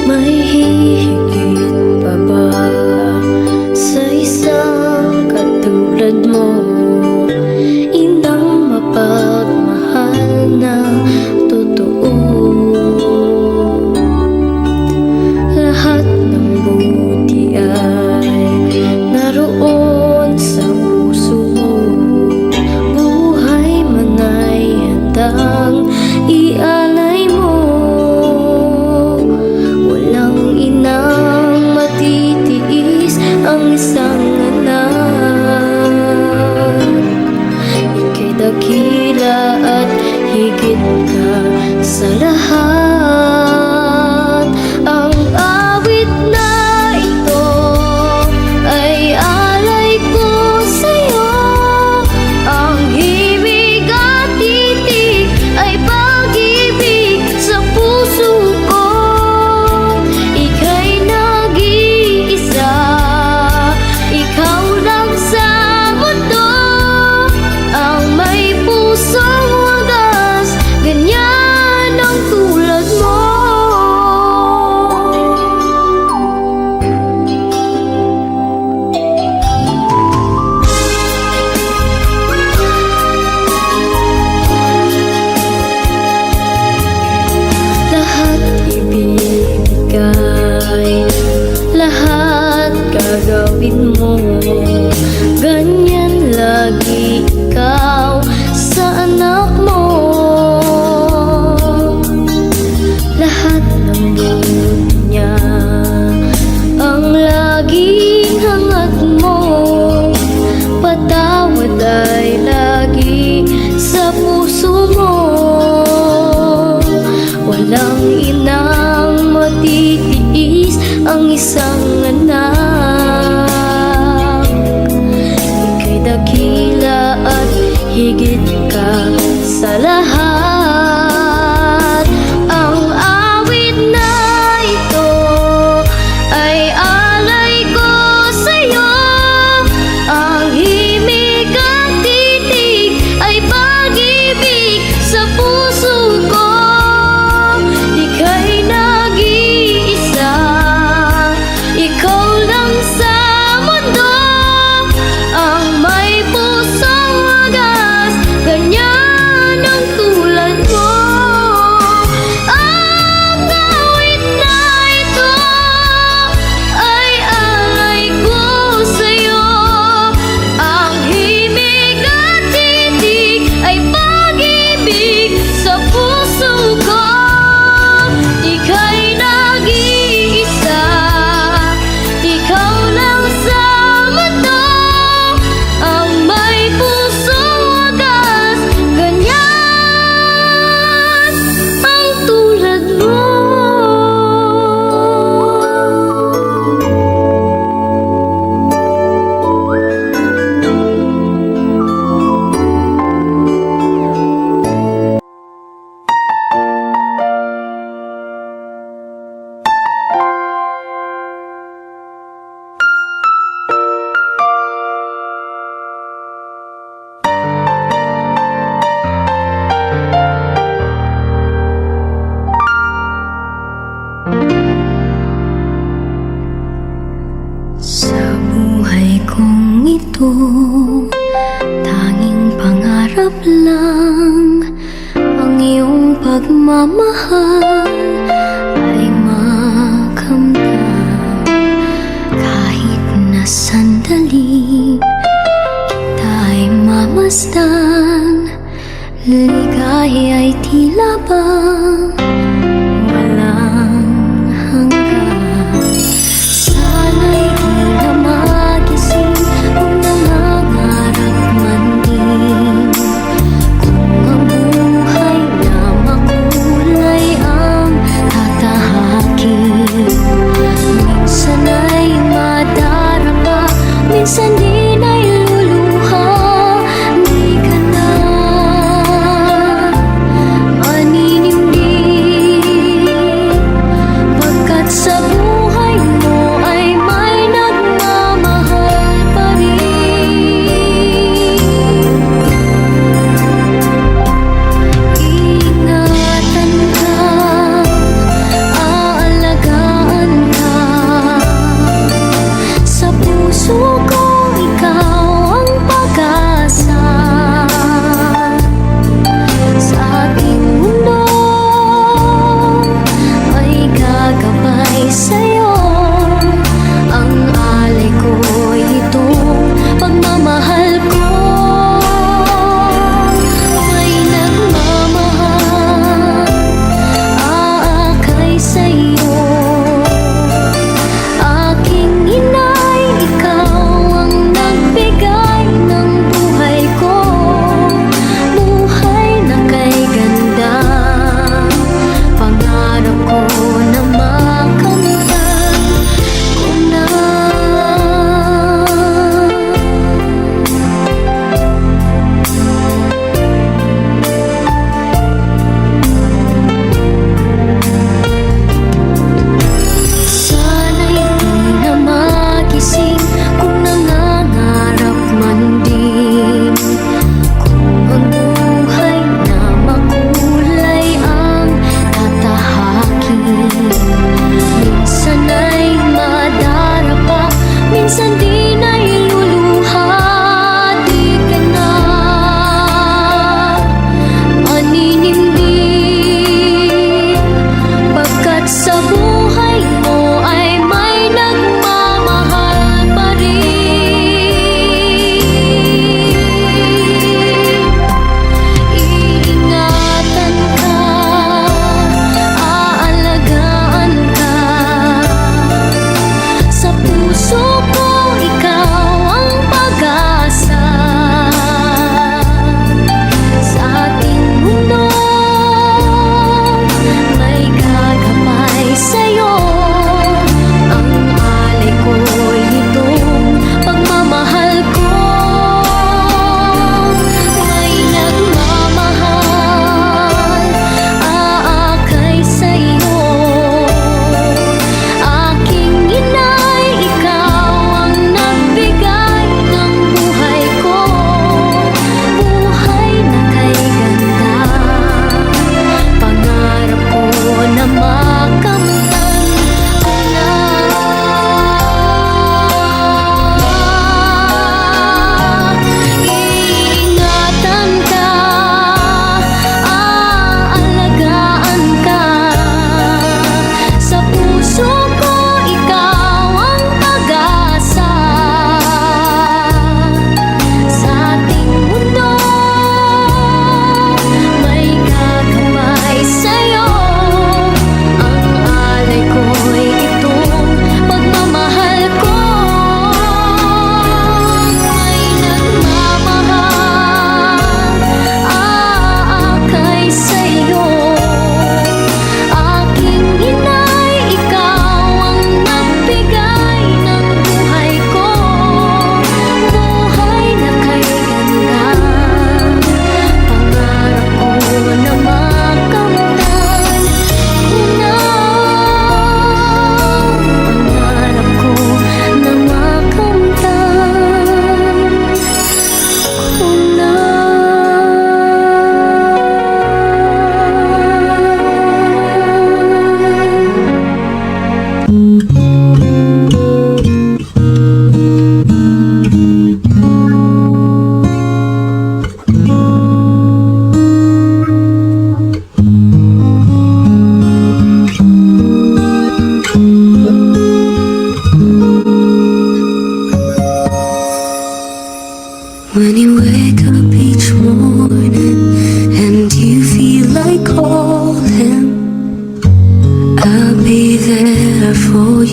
May hihigit pa ba sa isang katulad mo? Inang mapagmahal na totoo. Lahat ng buti ay naroon sa puso mo. Buhay man ay handang ialay mo. Walang inang matitiis ang isang anak. Ika'y dakila at higit ka sa lahat. Ang awit na ito ay alay ko sa'yo. Ang himig at titig ay pag-ibig sa puso ko. Ika'y nag-iisa, ikaw lang sa mundo. Ang may pusong wagas, ganyan ang tulad mo. Lahat ibibigay, lahat gagawin mo. Ganyan lagi ikaw sa anak mo. Lahat ng buti niya ang laging hangat mo. Patawad ay lagi sa puso mo. Walang inang matitiis ang isang anak. Ika'y dakila at higit ka sa lahat. Ang awit na ito ay alay ko sa'yo. Ang himig at titig ay pag-ibig sa puso ko. Ika'y nag-iisa, ikaw lang sa mundo. Ang may pusong wagas, ganyan ang tulad mo. Ang awit na ito ay alay ko sa'yo. Ang himig at titig ay pag-ibig sa puso ko. Ika'y nag-iisa, ikaw lang sa mundo. Ang may pusong wagas, ganyan ang tulad mo. Sa buhay kong ito, tanging pangarap lang ang iyong pagmamahal ay makamtan. Kahit na sandali kita'y mamasdan, ligaya ay tila bang walang hanggan. Sana'y di na magising kung nangangarap man din. Kung ang buhay na makulay ang tatahakin. Minsan ay madarama, minsan din ay luluha. Di ka na maninindig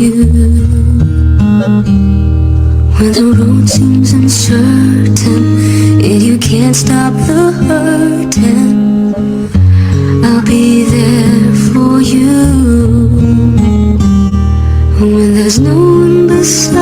you. When the road seems uncertain and you can't stop the hurting, I'll be there for you. When there's no one beside